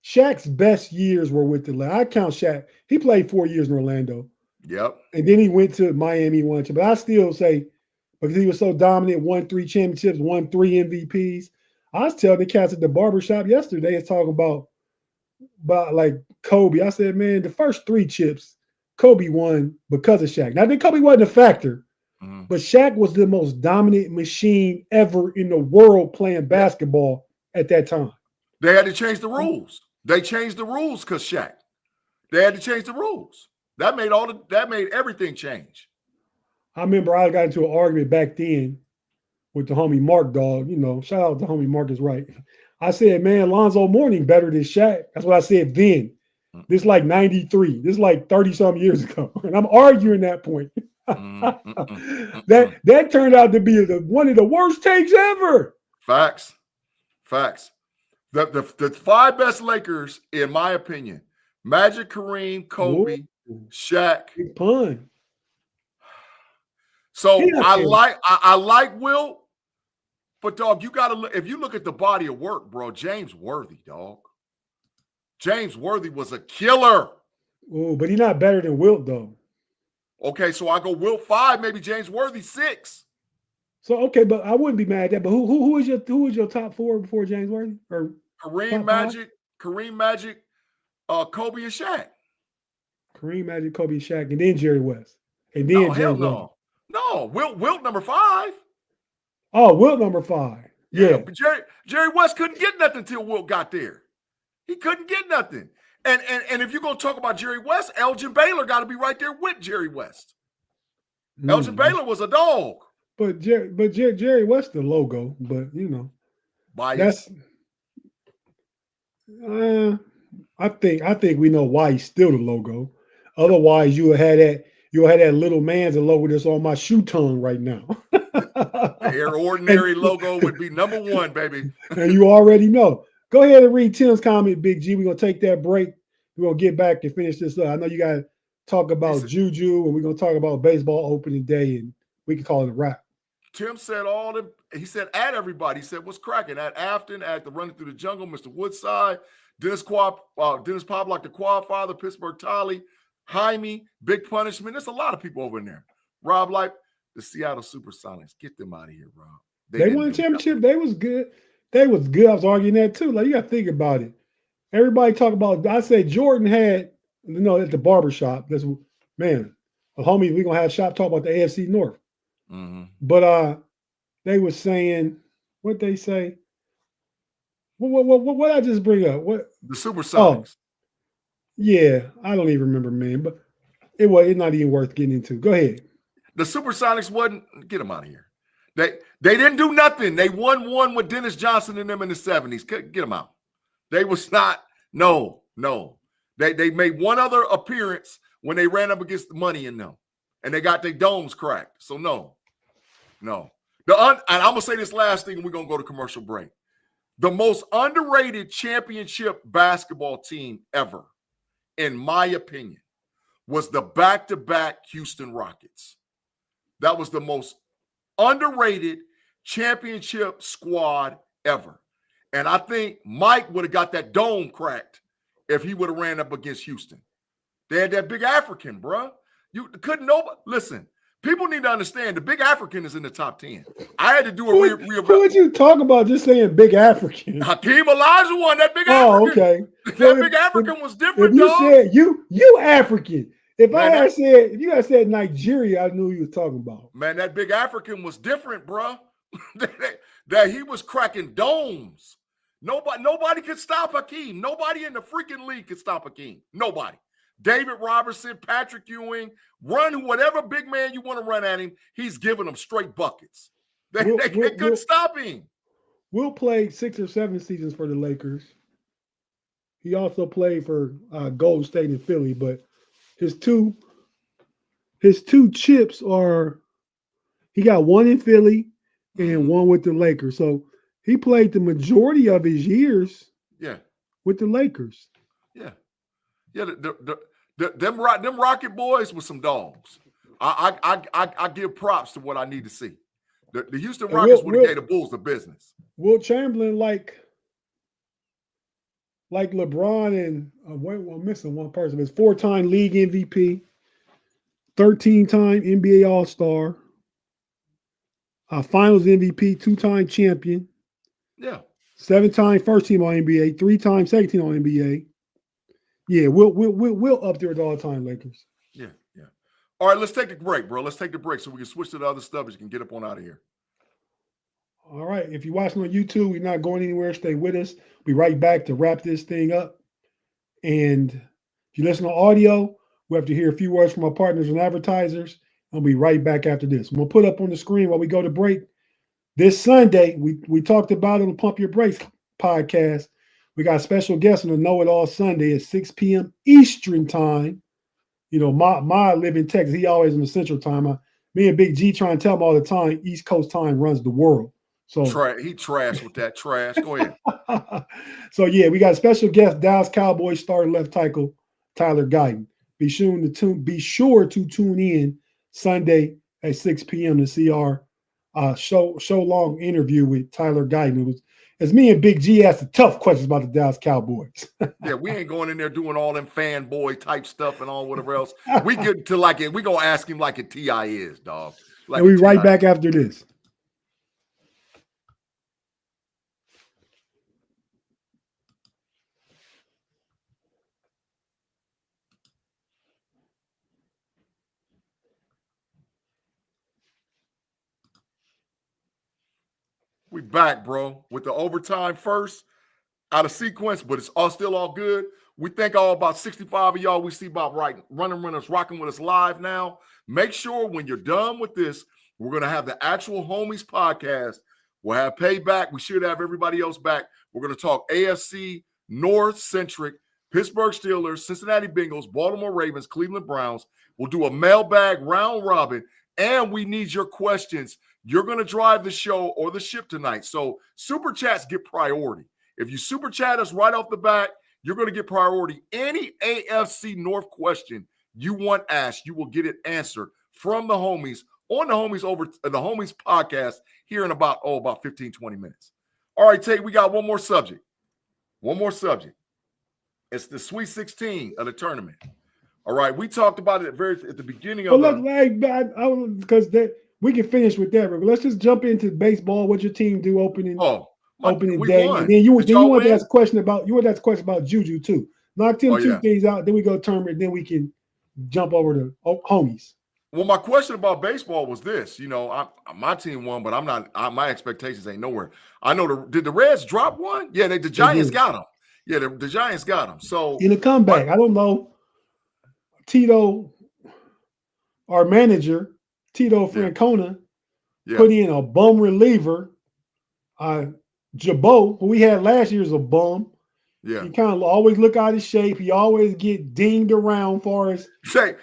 S2: Shaq's best years were with the Lakers. I count Shaq. He played 4 years in Orlando.
S3: Yep.
S2: And then he went to Miami, won. But I still say, because he was so dominant, won 3 championships, won 3 MVPs. I was telling the cats at the barbershop yesterday, talking about like Kobe. I said, man, the first 3 chips, Kobe won because of Shaq. Now, then Kobe wasn't a factor, but Shaq was the most dominant machine ever in the world playing basketball at that time.
S3: They had to change the rules. They changed the rules because Shaq. They had to change the rules. That made everything change.
S2: I remember I got into an argument back then with the homie Mark Dog. You know, shout out to homie Mark is right. I said, man, Lonzo Mourning better than Shaq. That's what I said then. This is like 93. This is like 30-something years ago. And I'm arguing that point. That turned out to be one of the worst takes ever.
S3: Facts. The 5 best Lakers, in my opinion, Magic, Kareem, Kobe, Shaq.
S2: Big pun.
S3: So I like Wilt, but dog, you gotta look. If you look at the body of work, bro, James Worthy, dog. James Worthy was a killer.
S2: Oh, but he's not better than Wilt, though.
S3: Okay, so I go Wilt 5, maybe James Worthy 6.
S2: So okay, but I wouldn't be mad at that. But who is your top 4 before James Worthy? Or
S3: Kareem Magic, Kobe, and Shaq.
S2: Kareem Magic, Kobe, Shaq, and then Jerry West, and then James Worthy.
S3: No, Wilt number 5.
S2: Oh, Wilt number 5. Yeah.
S3: But Jerry West couldn't get nothing until Wilt got there. He couldn't get nothing. And if you're going to talk about Jerry West, Elgin Baylor got to be right there with Jerry West. Elgin Baylor was a dog.
S2: But Jerry West the logo, but you know.
S3: Bias.
S2: I think we know why he's still the logo. Otherwise, you would have that little man's logo that's on my shoe tongue right now.
S3: Their ordinary logo would be number 1, baby.
S2: And you already know. Go ahead and read Tim's comment, Big G. We're going to take that break. We're going to get back and finish this up. I know you got to talk about JuJu, and we're going to talk about baseball opening day, and we can call it a wrap.
S3: Tim said he said at everybody. He said, what's cracking? At Afton, at the Running Through the Jungle, Mr. Woodside, Dennis Pablock, the Quad Father, Pittsburgh Tolly, Jaime, Big Punishment. There's a lot of people over in there. Rob Light, the Seattle Supersonics. Get them out of here, Rob.
S2: They won a championship. They was good. I was arguing that too. Like, you got to think about it. Everybody talk about, I say Jordan had, at the barbershop. That's, man, a homie, we're going to have shop talk about the AFC North.
S3: Mm-hmm.
S2: But they were saying, what they say? What I just bring up? What
S3: the Supersonics?
S2: Yeah, I don't even remember, man. But it's not even worth getting into. Go ahead.
S3: The Supersonics wasn't. Get them out of here. They didn't do nothing. They won one with Dennis Johnson and them in the 70s. Get them out. They was not. No. They made one other appearance when they ran up against the Money in them, and they got their domes cracked. So no. And I'm gonna say this last thing, and we're gonna go to commercial break. The most underrated championship basketball team ever, in my opinion, was the back-to-back Houston Rockets. That was the most underrated championship squad ever. And I think Mike would have got that dome cracked if he would have ran up against Houston. They had that big African, bro. You couldn't know. Listen, people need to understand the Big African is in the top 10. I had to do a
S2: what you talking about? Just saying Big African.
S3: Hakeem Olajuwon, that Big African.
S2: Oh, okay.
S3: That Big African was different.
S2: If you
S3: dog.
S2: said you African. If you had said Nigeria, I knew you was talking about.
S3: Man, that Big African was different, bro. That he was cracking domes. Nobody could stop Hakeem. Nobody in the freaking league could stop Hakeem. Nobody. David Robertson, Patrick Ewing, run whatever big man you want to run at him. He's giving them straight buckets. They couldn't stop him.
S2: Will played 6 or 7 seasons for the Lakers. He also played for Golden State and Philly, but his two chips are he got one in Philly and one with the Lakers. So he played the majority of his years with the Lakers.
S3: Yeah. Yeah, them Rocket boys with some dogs. I give props to what I need to see. The Houston Rockets would have gave the Bulls the business.
S2: Will Chamberlain, like LeBron and I'm missing one person. It's 4-time league MVP, 13-time NBA All-Star, Finals MVP, 2-time champion.
S3: Yeah.
S2: 7-time first team on NBA, 3-time second team on NBA. Yeah, we'll up there with all-time Lakers.
S3: Yeah. All right, let's take a break, bro. Let's take the break so we can switch to the other stuff. You can get up on out of here.
S2: All right. If you're watching on YouTube, we're not going anywhere. Stay with us. We'll be right back to wrap this thing up. And if you listen to audio, we have to hear a few words from our partners and advertisers. I'll be right back after this. I'm going to put up on the screen while we go to break. This Sunday, we talked about it on the Pump Your Brakes podcast. We got a special guest on the Know It All Sunday at 6 p.m. Eastern time. You know, Ma live in Texas. He always in the Central time. Me and Big G try and tell him all the time, East Coast time runs the world. So
S3: he trashed with that trash. Go ahead.
S2: So yeah, we got a special guest, Dallas Cowboys starting left tackle Tyler Guyton. Be sure to tune in Sunday at 6 p.m. to see our show long interview with Tyler Guyton. As me and Big G asked the tough questions about the Dallas Cowboys.
S3: Yeah, we ain't going in there doing all them fanboy type stuff and all whatever else. We get to like it. We gonna ask him like a T.I. is, dog. Like
S2: and we right back after this.
S3: We back, bro, with the overtime first out of sequence, but it's still all good. We thank all about 65 of y'all we see about running runners rocking with us live now. Make sure when you're done with this, we're going to have the actual Homies podcast. We'll have payback. We should have everybody else back. We're going to talk AFC North-centric, Pittsburgh Steelers, Cincinnati Bengals, Baltimore Ravens, Cleveland Browns. We'll do a mailbag round robin, and we need your questions. You're going to drive the show or the ship tonight. So super chats get priority. If you super chat us right off the bat, you're going to get priority. Any AFC North question you want asked, you will get it answered from the homies on the Homies podcast here in about 15, 20 minutes. All right, Tate, we got one more subject. It's the Sweet 16 of the tournament. All right, we talked about it at the beginning of
S2: because we can finish with that, but let's just jump into baseball. What your team do opening day,
S3: won.
S2: And then you want to ask a question about JuJu too. Knock them two things out, then we go tournament, then we can jump over to homies.
S3: Well, my question about baseball was this: my team won, but I'm not. My expectations ain't nowhere. I know did the Reds drop one? Yeah, the Giants got them. Yeah, the Giants got them. So
S2: in a comeback, I don't know. Tito, our manager. Tito Francona put in a bum reliever. Jabot, who we had last year, is a bum. Yeah. He kind of always look out of shape. He always get dinged around far as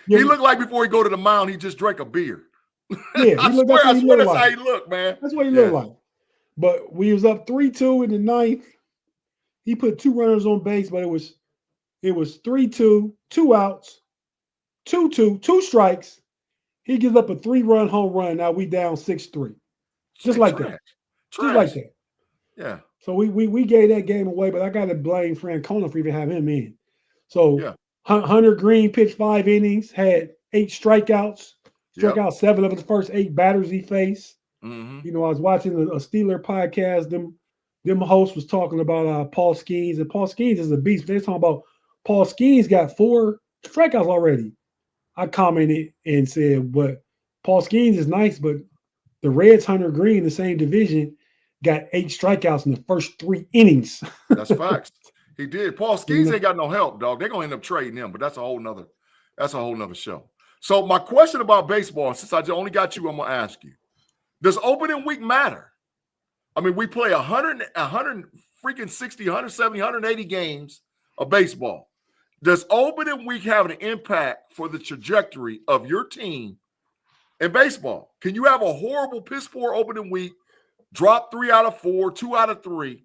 S3: he looked like before he go to the mound, he just drank a beer.
S2: Yeah,
S3: I swear that's how he looked, man.
S2: That's what he looked like. But we was up 3-2 in the ninth. He put 2 runners on base, but it was 3-2, 2 outs, 2-2, 2 strikes. He gives up a 3-run home run. Now we down 6-3. Just like that. Just like that.
S3: Yeah.
S2: So we gave that game away, but I got to blame Francona for even having him in. So Hunter Green pitched 5 innings, had 8 strikeouts, Struck out 7 of his first 8 batters he faced.
S3: Mm-hmm.
S2: You know, I was watching a Steeler podcast. Them hosts was talking about Paul Skeens, and Paul Skeens is a beast. They're talking about Paul Skeens got 4 strikeouts already. I commented and said, but Paul Skeens is nice, but the Reds, Hunter Green, the same division, got 8 strikeouts in the first 3 innings.
S3: That's facts. He did. Paul Skeens ain't got no help, dog. They're gonna end up trading him, but that's a whole nother show. So my question about baseball, since I only got you, I'm gonna ask you: does opening week matter? I mean, we play 100 freaking 60, 170, 180 games of baseball. Does opening week have an impact for the trajectory of your team in baseball? Can you have a horrible piss poor opening week, drop 3 out of 4, 2 out of 3,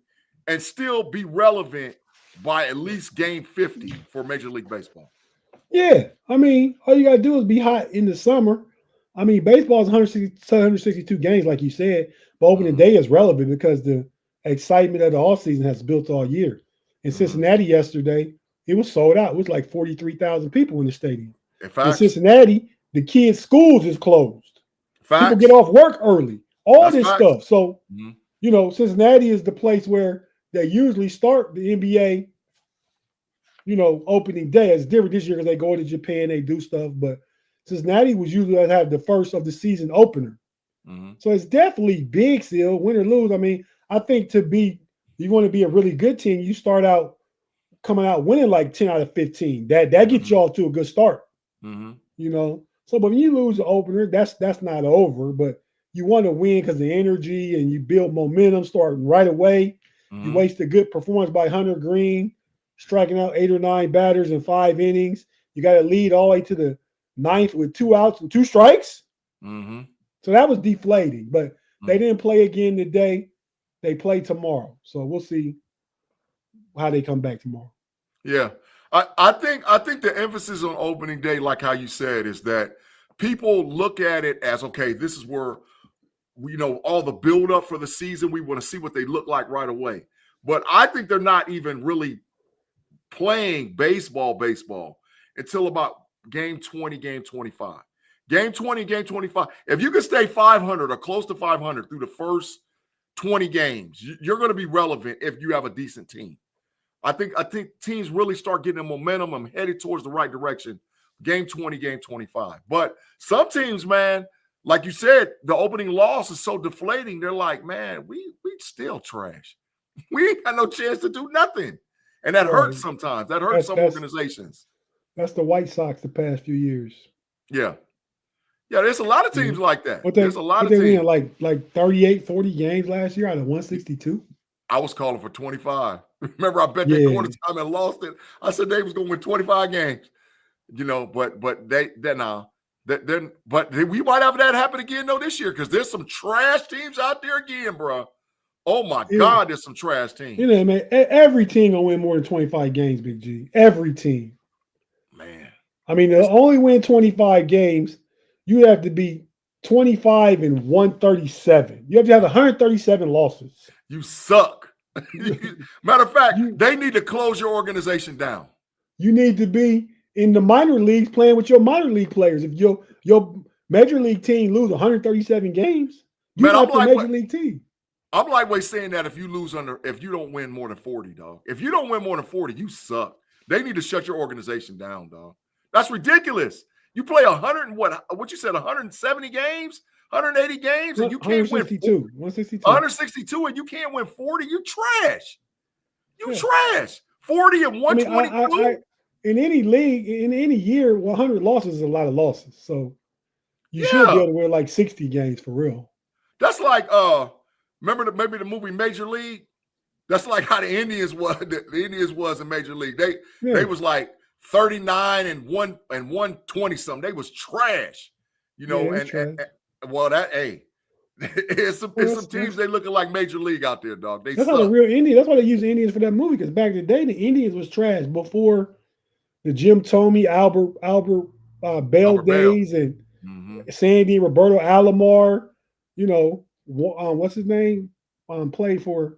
S3: and still be relevant by at least game 50 for Major League Baseball?
S2: Yeah. I mean, all you got to do is be hot in the summer. I mean, baseball is 162 games, like you said, but opening day is relevant because the excitement of the offseason has built all year. In Cincinnati yesterday, it was sold out. It was like 43,000 people in the stadium. In Cincinnati, the kids' schools is closed. People get off work early. All this stuff. So, you know, Cincinnati is the place where they usually start the NBA, you know, opening day. It's different this year because they go to Japan, they do stuff, but Cincinnati was usually have the first of the season opener. So it's definitely big still, win or lose. I mean, I think you want to be a really good team, you start out coming out winning like 10 out of 15. That gets you off to a good start. You know, so but when you lose the opener, that's not over, but you want to win because the energy and you build momentum starting right away. You waste a good performance by Hunter Green, striking out 8 or 9 batters in 5 innings. You got to lead all the way to the 9th with 2 outs and 2 strikes. So that was deflating, but they didn't play again today. They play tomorrow. So we'll see how they come back tomorrow.
S3: Yeah. I think the emphasis on opening day, like how you said, is that people look at it as, okay, this is where, you know, all the build up for the season, we want to see what they look like right away. But I think they're not even really playing baseball until about game 20, game 25. Game 20, game 25. If you can stay 500 or close to 500 through the first 20 games, you're going to be relevant if you have a decent team. I think teams really start getting a momentum. I'm headed towards the right direction. Game 20, game 25. But some teams, man, like you said, the opening loss is so deflating. They're like, man, we still trash. We ain't got no chance to do nothing. And that hurts sometimes. That hurts some organizations.
S2: That's the White Sox the past few years.
S3: Yeah. Yeah, there's a lot of teams like that. There's a lot of
S2: teams.
S3: Win
S2: like 38, 40 games last year out of 162.
S3: I was calling for 25. Remember, I bet they quarter time and lost it. I said they was going to win 25 games. You know, but we might have that happen again though this year because there's some trash teams out there again, bro. Oh my God, there's some trash teams.
S2: You know, man, every team gonna win more than 25 games, Big G. Every team.
S3: Man.
S2: I mean, to only win 25 games, you have to be 25 and 137. You have to have 137 losses.
S3: You suck. Matter of fact, they need to close your organization down.
S2: You need to be in the minor leagues playing with your minor league players. If your major league team lose 137 games, you're not the major league team.
S3: I'm lightweight saying that if you don't win more than 40, dog. If you don't win more than 40, you suck. They need to shut your organization down, dog. That's ridiculous. You play 170 games, 180 games, and you can't win 162, and you can't win 40. You trash. You trash. 40 and 122.
S2: In any league, in any year, 100 losses is a lot of losses. So you should be able to win like 60 games for real.
S3: That's like remember the movie Major League? That's like how the Indians was. The Indians was in Major League. They was like 39 and 120 something. They was trash, you know. It's some teams they looking like Major League out there, dog. That's
S2: how the real Indians. That's why they use the Indians for that movie. Because back in the day, the Indians was trash before the Jim Thome, Albert Bell days, and Sandy, Roberto Alomar. You know, what's his name? Played for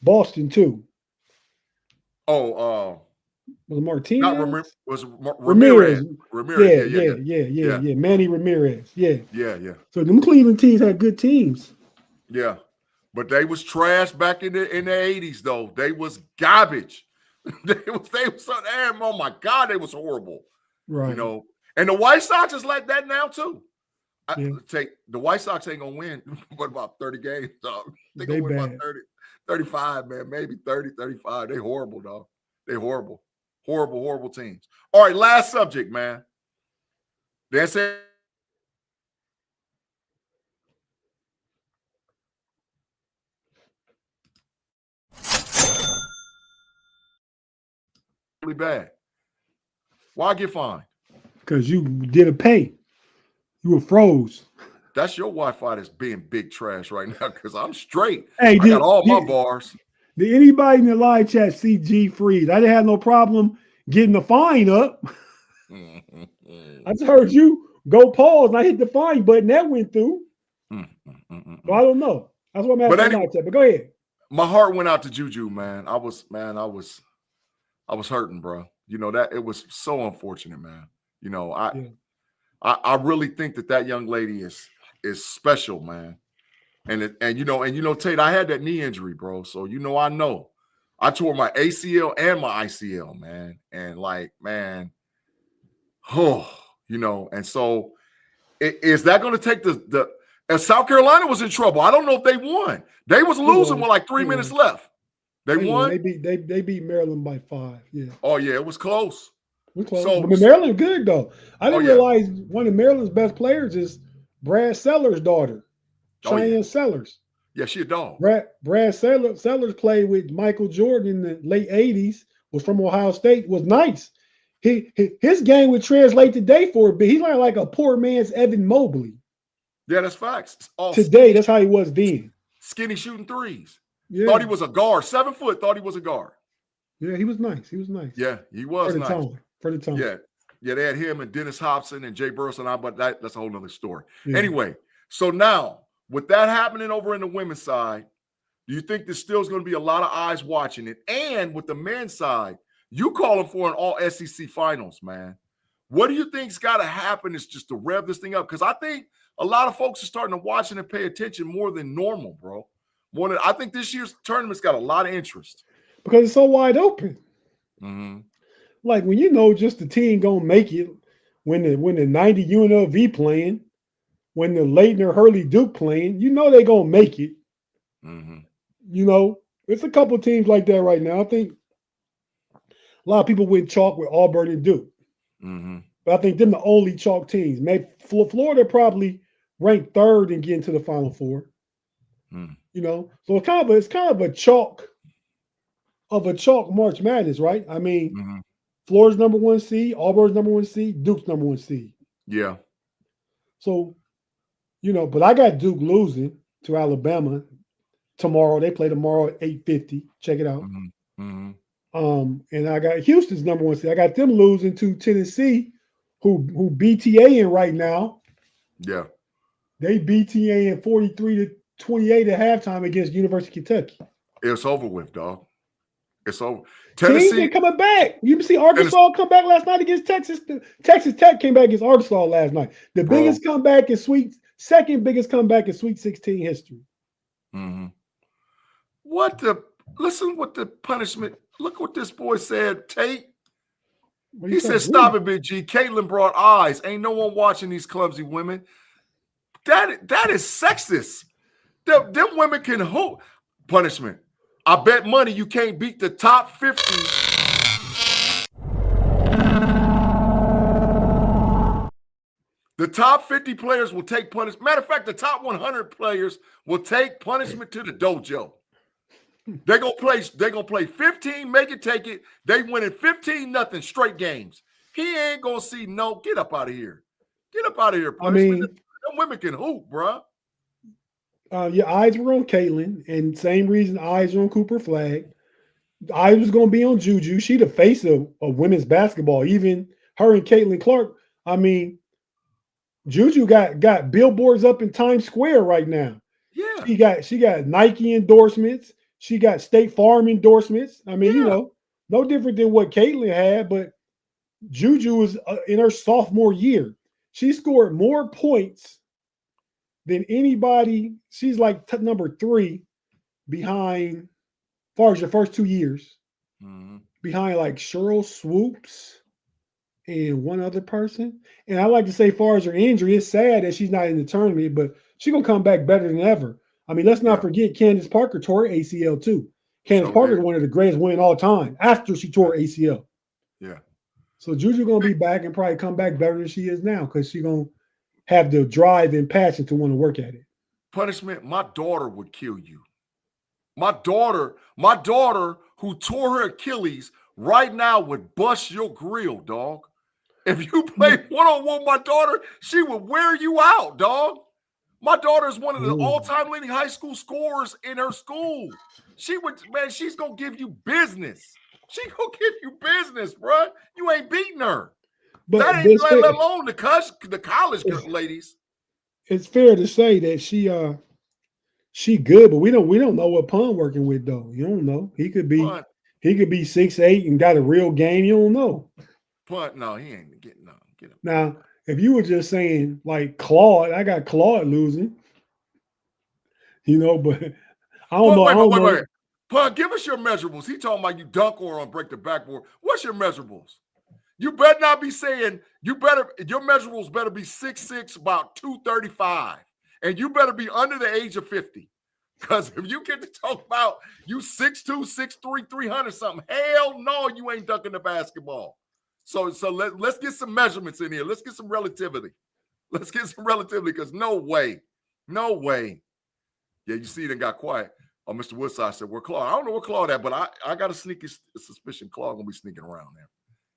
S2: Boston too. Was Martinez?
S3: Not Ramirez. Ramirez.
S2: Yeah. Manny Ramirez. Yeah.
S3: Yeah.
S2: So them Cleveland teams had good teams.
S3: Yeah. But they was trash back in the 80s, though. They was garbage. they was oh my God, they was horrible.
S2: Right.
S3: You know, and the White Sox is like that now too. The White Sox ain't gonna win but about 30 games, dog. They gonna win about 30, 35, man, maybe 30, 35. They horrible, dog. They horrible. Horrible teams. All right, last subject, man. That's it. Really bad. Why get fined?
S2: Because you didn't pay. You were froze.
S3: That's your Wi-Fi that's being big trash right now because I'm straight.
S2: Hey,
S3: I got all my bars.
S2: Did anybody in the live chat see G freeze? I didn't have no problem getting the fine up. I just heard you go pause and I hit the fine button. That went through. So I don't know. That's what I'm asking the live chat. But go ahead.
S3: My heart went out to JuJu, man. I was hurting, bro. You know, that it was so unfortunate, man. You know, I really think that young lady is special, man. And you know, Tate, I had that knee injury, bro. So I tore my ACL and my ICL, man. And like, man, you know, and so is that going to take and South Carolina was in trouble. I don't know if they won. They was losing with like 3 minutes left. They won.
S2: They beat Maryland by 5. Yeah.
S3: Oh yeah, it was close.
S2: So but Maryland good though. I didn't realize one of Maryland's best players is Brad Sellers' daughter, Cheyenne Sellers.
S3: Yeah, she a dog.
S2: Brad Sellers played with Michael Jordan in the late 80s. Was from Ohio State. Was nice. His game would translate today for a bit. He's like a poor man's Evan Mobley.
S3: Yeah, that's facts.
S2: Today, that's how he was then.
S3: Skinny shooting threes.
S2: Yeah.
S3: Thought he was a guard. 7 foot. Thought he was a guard.
S2: Yeah, he was nice.
S3: Yeah, he was nice.
S2: For the time.
S3: Yeah, they had him and Dennis Hobson and Jay Burson. But that's a whole nother story. Yeah. Anyway, so now with that happening over in the women's side, do you think there's still going to be a lot of eyes watching it? And with the men's side, you calling for an all SEC finals, man. What do you think's got to happen is just to rev this thing up? Because I think a lot of folks are starting to watch and pay attention more than normal, bro. I think this year's tournament's got a lot of interest.
S2: Because it's so wide open.
S3: Mm-hmm.
S2: Like when just the team gonna make it, when the 90 UNLV playing, when the Leitner Hurley Duke playing, they gonna make it.
S3: Mm-hmm.
S2: You know, it's a couple of teams like that right now. I think a lot of people went chalk with Auburn and Duke.
S3: Mm-hmm.
S2: But I think them the only chalk teams. Maybe Florida probably ranked 3rd and get into the Final Four.
S3: Mm.
S2: You know, so it's kind of a chalk March Madness, right? I mean, Florida's number 1 seed, Auburn's number 1 seed, Duke's number 1 seed.
S3: Yeah.
S2: So, but I got Duke losing to Alabama tomorrow. They play tomorrow at 8:50. Check it out.
S3: Mm-hmm. Mm-hmm.
S2: And I got Houston's number 1 seed. I got them losing to Tennessee, who BTA in right now.
S3: Yeah.
S2: They BTA in 43-28 at halftime against University of Kentucky.
S3: It's over with, dog. It's over.
S2: Tennessee coming back. You see Arkansas come back last night against Texas. Texas Tech came back against Arkansas last night. The biggest comeback in second biggest comeback in Sweet 16 history.
S3: Mm-hmm. Listen what the punishment. Look what this boy said, Tate. He said, stop it, Big G. Caitlin brought eyes. Ain't no one watching these clumsy women. That is sexist. Them women can hope. Punishment. I bet money you can't beat the top 50. The top 50 players will take punishment. Matter of fact, the top 100 players will take punishment to the dojo. They're gonna play 15, make it, take it. They winning 15-0 straight games. He ain't gonna see no. Get up out of here. Get up out of here. Punishment. Them women can hoop, bro.
S2: Your eyes were on Caitlin, and same reason eyes are on Cooper Flagg. Eyes was going to be on JuJu. She the face of women's basketball. Even her and Caitlin Clark. I mean, JuJu got billboards up in Times Square right now.
S3: Yeah.
S2: She got Nike endorsements. She got State Farm endorsements. I mean, No different than what Caitlin had, but JuJu was in her sophomore year. She scored more points than anybody. She's like number 3 behind, as far as your first 2 years, behind like Cheryl Swoops and one other person. And I like to say, as far as her injury, it's sad that she's not in the tournament, but she's going to come back better than ever. I mean, let's not forget Candace Parker tore her ACL too. Candace Parker is one of the greatest women all time after she tore her ACL.
S3: Yeah.
S2: So JuJu going to be back and probably come back better than she is now because she's going to have the drive and passion to want to work at it.
S3: Punishment, my daughter would kill you. My daughter who tore her Achilles right now would bust your grill, dog. If you play one-on-one with my daughter, she would wear you out, dog. My daughter is one of the all-time leading high school scorers in her school. She's going to give you business. She going to give you business, bro. You ain't beating her. But that ain't let alone the college ladies.
S2: It's fair to say that she good, but we don't know what Pun working with though. You don't know. He could be 6'8" and got a real game. You don't know.
S3: Pun, no, he ain't getting no. Get him.
S2: Now, if you were just saying like Claude, I got Claude losing. But I don't know.
S3: Wait. Pun, give us your measurables. He talking about you dunk or on break the backboard. What's your measurables? You better not be saying your measurables better be 6'6", about 235. And you better be under the age of 50. Because if you get to talk about you 6'2", 6'3", 300 something, hell no, you ain't dunking the basketball. So let's get some measurements in here. Let's get some relativity. Because no way. Yeah, you see, it got quiet. Oh, Mr. Woodside said, where Claude? I don't know where Claude at, but I got a sneaky suspicion Claude gonna be sneaking around there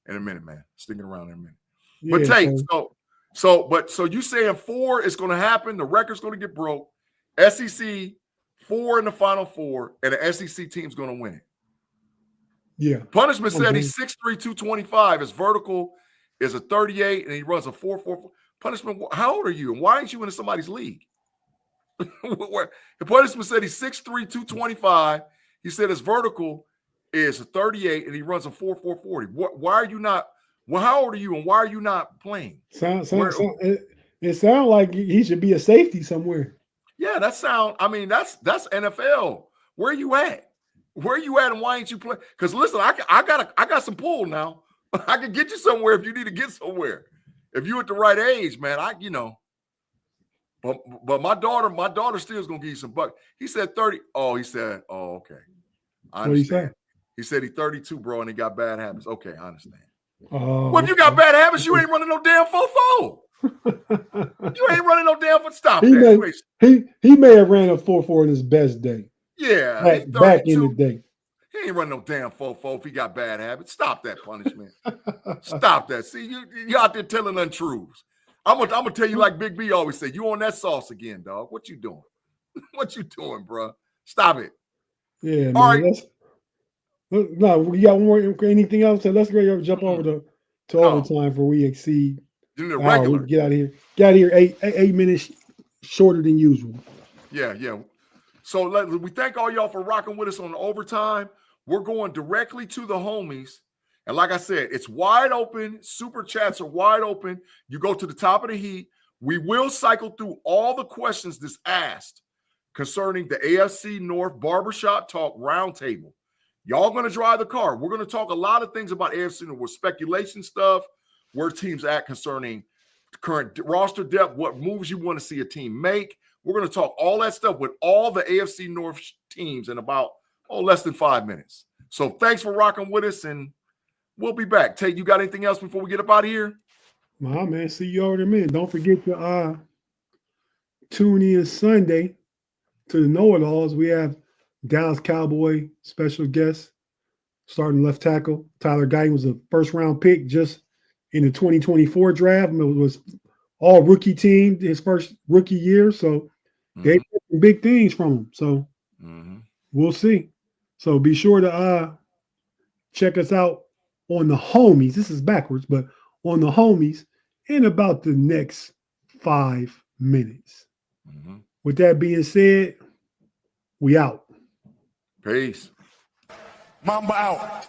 S3: in a minute, man. Sneaking around in a minute. Yeah, but Tate, so you saying 4 is gonna happen, the record's gonna get broke, SEC 4 in the Final Four, and the SEC team's gonna win it.
S2: Yeah.
S3: Punishment said he's 6'3", 225. His vertical is a 38, and he runs a 4.44. Punishment, how old are you? And why ain't you in somebody's league? The punishment said he's 6'3", 225. He said his vertical is a 38, and he runs a 4.40. Why are you not? Well, how old are you, and why are you not playing?
S2: It sounds like he should be a safety somewhere.
S3: Yeah, that's NFL. Where are you at? And why ain't you playing? Because listen, I got some pull now. I can get you somewhere if you need to get somewhere. If you at the right age, man, But my daughter still is gonna give you some bucks. He said 30. Oh, okay. I understand. He said he's 32, bro, and he got bad habits. Okay, I understand. Well, if you got bad habits, you ain't running no damn 4.4. You ain't running no damn 4. Stop that.
S2: He may have ran a 4.4 in his best day.
S3: Yeah,
S2: back in the day.
S3: He ain't running no damn 4.4 if he got bad habits. Stop that punishment. Stop that. See, you out there telling untruths. I'm gonna tell you like Big B always say, you on that sauce again, dog. What you doing? What you doing, bro? Stop it.
S2: Yeah, man. All right. No, we got one more. Anything else? So let's go jump over to overtime before we exceed.
S3: The regular.
S2: We get out of here. Get out of here 8 minutes shorter than usual.
S3: Yeah. So we thank all y'all for rocking with us on the overtime. We're going directly to the homies. And like I said, it's wide open. Super chats are wide open. You go to the top of the heat. We will cycle through all the questions that's asked concerning the AFC North Barbershop Talk Roundtable. Y'all going to drive the car. We're going to talk a lot of things about AFC North with speculation stuff, where teams at concerning current roster depth, what moves you want to see a team make. We're going to talk all that stuff with all the AFC North teams in about less than 5 minutes. So thanks for rocking with us, and we'll be back. Tate, you got anything else before we get up out of here?
S2: Nah, man. See you over there, man. Don't forget to tune in Sunday to the Know-It-Alls. We have Dallas Cowboy special guest, starting left tackle. Tyler Guyton was a first-round pick just in the 2024 draft. It was all rookie team, his first rookie year. So they did some big things from him. So we'll see. So be sure to check us out on the homies. This is backwards, but on the homies in about the next 5 minutes. With that being said, we out.
S3: Peace.
S1: Mamba out.